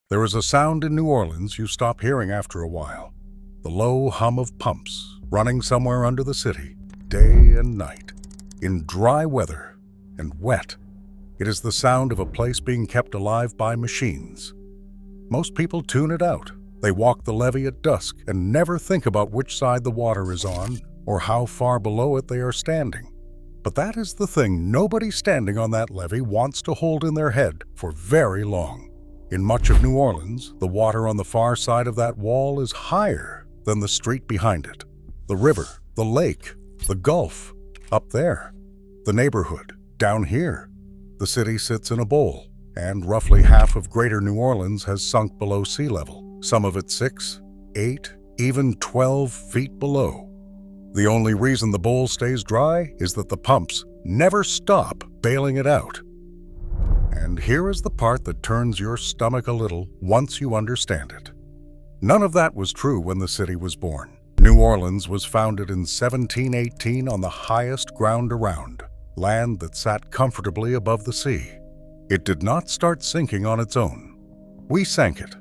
There is a sound in New Orleans you stop hearing after a while. The low hum of pumps running somewhere under the city, day and night, in dry weather and wet. It is the sound of a place being kept alive by machines. Most people tune it out. They walk the levee at dusk and never think about which side the water is on or how far below it they are standing. But that is the thing nobody standing on that levee wants to hold in their head for very long. In much of New Orleans, the water on the far side of that wall is higher than the street behind it. The river, the lake, the Gulf, up there. The neighborhood, down here. The city sits in a bowl, and roughly half of greater New Orleans has sunk below sea level, some of it 6, 8, even 12 feet below. The only reason the bowl stays dry is that the pumps never stop bailing it out. And here is the part that turns your stomach a little once you understand it. None of that was true when the city was born. New Orleans was founded in 1718 on the highest ground around, land that sat comfortably above the sea. It did not start sinking on its own. We sank it.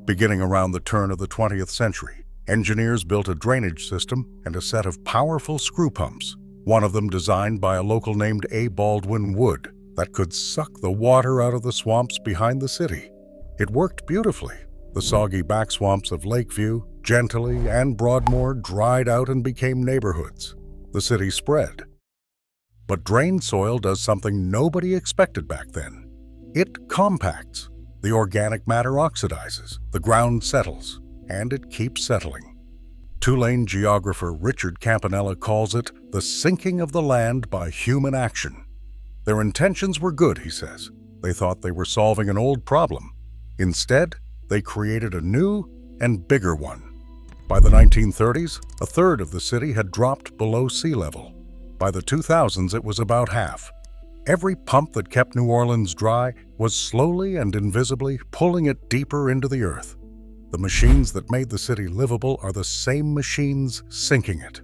Beginning around the turn of the 20th century, engineers built a drainage system and a set of powerful screw pumps, one of them designed by a local named A. Baldwin Wood, that could suck the water out of the swamps behind the city. It worked beautifully. The soggy back swamps of Lakeview, Gentilly, and Broadmoor dried out and became neighborhoods. The city spread. But drained soil does something nobody expected back then. It compacts. The organic matter oxidizes, the ground settles, and it keeps settling. Tulane geographer Richard Campanella calls it the sinking of the land by human action. Their intentions were good, he says. They thought they were solving an old problem. Instead, they created a new and bigger one. By the 1930s, a third of the city had dropped below sea level. By the 2000s, it was about half. Every pump that kept New Orleans dry was slowly and invisibly pulling it deeper into the earth. The machines that made the city livable are the same machines sinking it.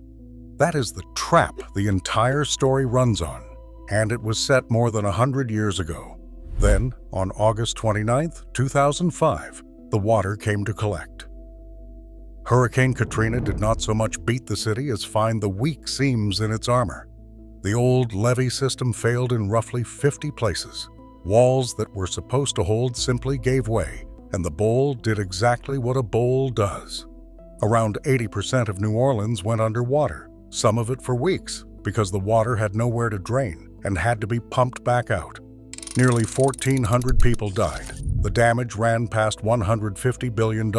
That is the trap the entire story runs on, and it was set more than 100 years ago. Then, on August 29, 2005, the water came to collect. Hurricane Katrina did not so much beat the city as find the weak seams in its armor. The old levee system failed in roughly 50 places. Walls that were supposed to hold simply gave way, and the bowl did exactly what a bowl does. Around 80% of New Orleans went underwater, some of it for weeks, because the water had nowhere to drain and had to be pumped back out. Nearly 1,400 people died. The damage ran past $150 billion.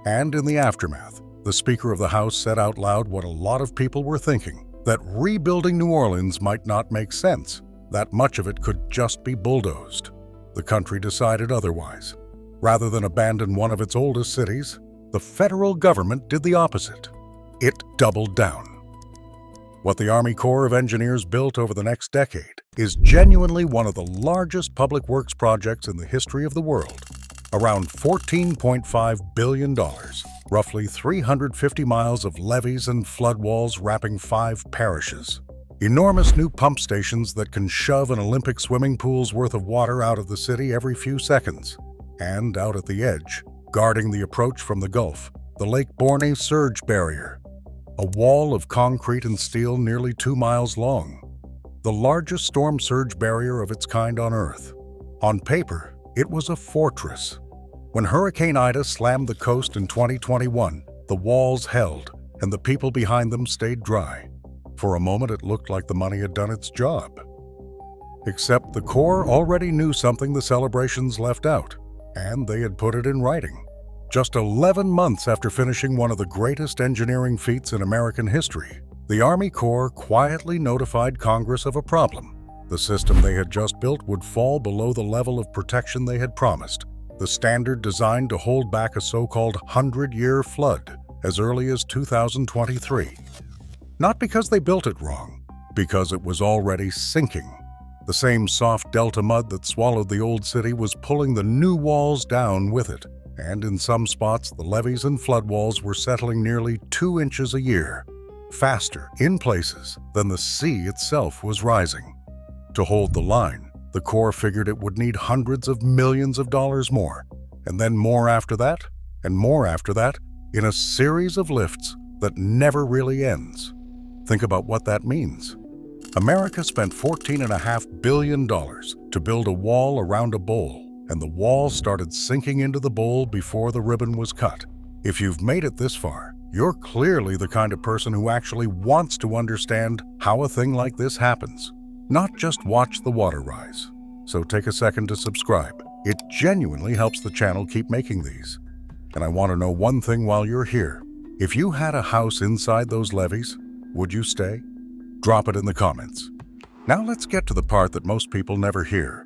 And in the aftermath, the Speaker of the House said out loud what a lot of people were thinking, that rebuilding New Orleans might not make sense, that much of it could just be bulldozed. The country decided otherwise. Rather than abandon one of its oldest cities, the federal government did the opposite. It doubled down. What the Army Corps of Engineers built over the next decade is genuinely one of the largest public works projects in the history of the world. Around $14.5 billion, roughly 350 miles of levees and flood walls wrapping 5 parishes. Enormous new pump stations that can shove an Olympic swimming pool's worth of water out of the city every few seconds. And out at the edge, guarding the approach from the Gulf, the Lake Borgne surge barrier, a wall of concrete and steel nearly 2 miles long, the largest storm surge barrier of its kind on Earth. On paper, it was a fortress. When Hurricane Ida slammed the coast in 2021, the walls held, and the people behind them stayed dry. For a moment, it looked like the money had done its job. Except the Corps already knew something the celebrations left out, and they had put it in writing. Just 11 months after finishing one of the greatest engineering feats in American history, the Army Corps quietly notified Congress of a problem. The system they had just built would fall below the level of protection they had promised, the standard designed to hold back a so-called 100-year flood as early as 2023. Not because they built it wrong, because it was already sinking. The same soft delta mud that swallowed the old city was pulling the new walls down with it, and in some spots the levees and flood walls were settling nearly 2 inches a year, faster in places than the sea itself was rising. To hold the line, the Corps figured it would need hundreds of millions of dollars more. and then more after that, and more after that, in a series of lifts that never really ends. Think about what that means. America spent $14.5 billion to build a wall around a bowl, and the wall started sinking into the bowl before the ribbon was cut. If you've made it this far, you're clearly the kind of person who actually wants to understand how a thing like this happens, not just watch the water rise. So take a second to subscribe. It genuinely helps the channel keep making these. And I want to know one thing while you're here. If you had a house inside those levees, would you stay? Drop it in the comments. Now let's get to the part that most people never hear.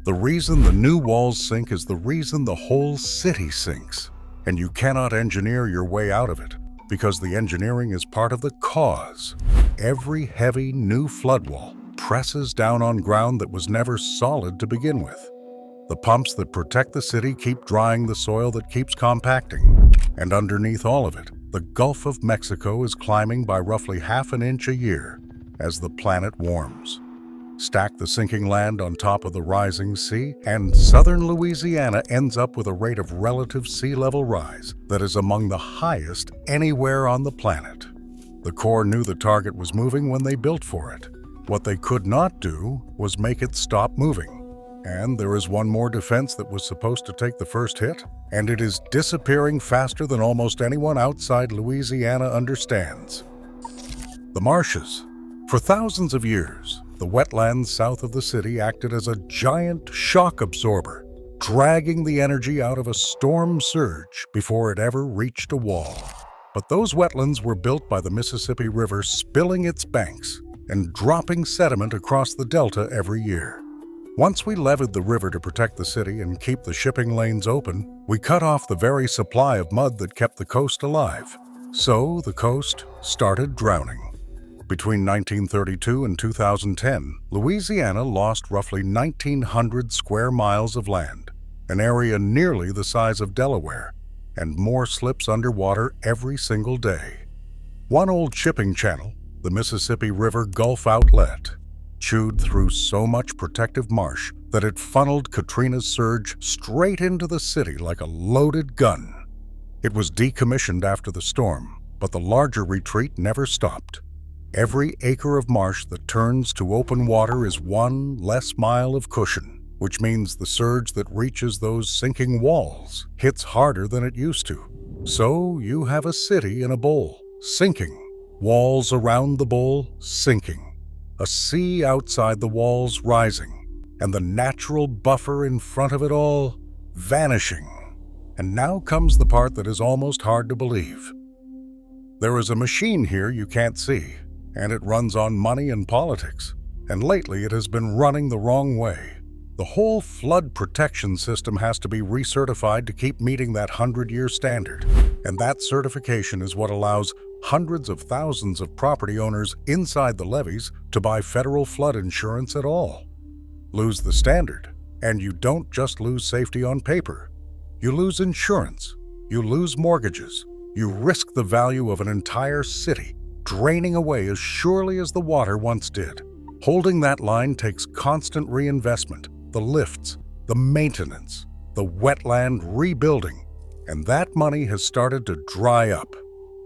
The reason the new walls sink is the reason the whole city sinks. And you cannot engineer your way out of it, because the engineering is part of the cause. Every heavy new flood wall presses down on ground that was never solid to begin with. The pumps that protect the city keep drying the soil that keeps compacting. And underneath all of it, the Gulf of Mexico is climbing by roughly half an inch a year as the planet warms. Stack the sinking land on top of the rising sea, and southern Louisiana ends up with a rate of relative sea level rise that is among the highest anywhere on the planet. The Corps knew the target was moving when they built for it. What they could not do was make it stop moving. And there is one more defense that was supposed to take the first hit, and it is disappearing faster than almost anyone outside Louisiana understands. The marshes. For thousands of years, the wetlands south of the city acted as a giant shock absorber, dragging the energy out of a storm surge before it ever reached a wall. But those wetlands were built by the Mississippi River spilling its banks and dropping sediment across the delta every year. Once we levied the river to protect the city and keep the shipping lanes open, we cut off the very supply of mud that kept the coast alive. So the coast started drowning. Between 1932 and 2010, Louisiana lost roughly 1,900 square miles of land, an area nearly the size of Delaware, and more slips underwater every single day. One old shipping channel, the Mississippi River Gulf Outlet, chewed through so much protective marsh that it funneled Katrina's surge straight into the city like a loaded gun. It was decommissioned after the storm, but the larger retreat never stopped. Every acre of marsh that turns to open water is one less mile of cushion, which means the surge that reaches those sinking walls hits harder than it used to. So you have a city in a bowl, sinking. Walls around the bowl, sinking. A sea outside the walls rising, and the natural buffer in front of it all vanishing. And now comes the part that is almost hard to believe. There is a machine here you can't see, and it runs on money and politics, and lately it has been running the wrong way. The whole flood protection system has to be recertified to keep meeting that 100-year standard, and that certification is what allows hundreds of thousands of property owners inside the levees to buy federal flood insurance at all. Lose the standard, and you don't just lose safety on paper. You lose insurance, you lose mortgages, you risk the value of an entire city draining away as surely as the water once did. Holding that line takes constant reinvestment, the lifts, the maintenance, the wetland rebuilding, and that money has started to dry up.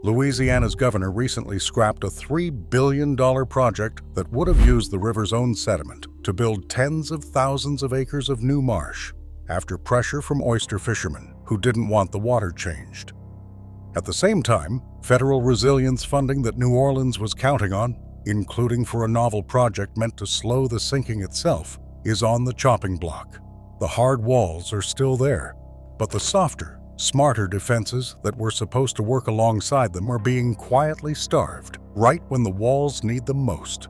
Louisiana's governor recently scrapped a $3 billion project that would have used the river's own sediment to build tens of thousands of acres of new marsh after pressure from oyster fishermen who didn't want the water changed. At the same time, federal resilience funding that New Orleans was counting on, including for a novel project meant to slow the sinking itself, is on the chopping block. The hard walls are still there, but the softer, smarter defenses that were supposed to work alongside them are being quietly starved right when the walls need them most.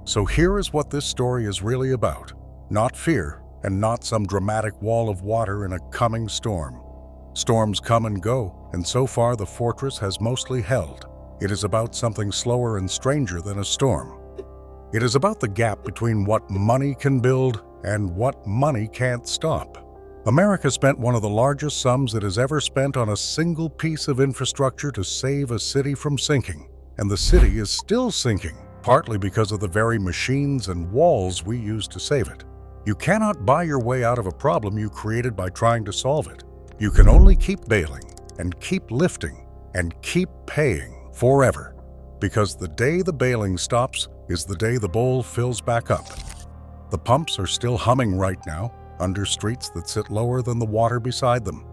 So here is what this story is really about. Not fear, and not some dramatic wall of water in a coming storm. Storms come and go, and so far the fortress has mostly held. It is about something slower and stranger than a storm. It is about the gap between what money can build and what money can't stop. America spent one of the largest sums it has ever spent on a single piece of infrastructure to save a city from sinking, and the city is still sinking, partly because of the very machines and walls we use to save it. You cannot buy your way out of a problem you created by trying to solve it. You can only keep bailing and keep lifting and keep paying forever, because the day the bailing stops is the day the bowl fills back up. The pumps are still humming right now under streets that sit lower than the water beside them.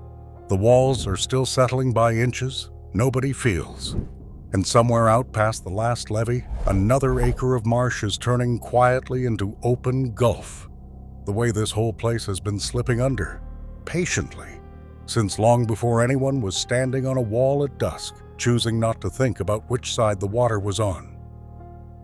The walls are still settling by inches nobody feels. And somewhere out past the last levee, another acre of marsh is turning quietly into open gulf. The way this whole place has been slipping under, patiently, since long before anyone was standing on a wall at dusk, choosing not to think about which side the water was on.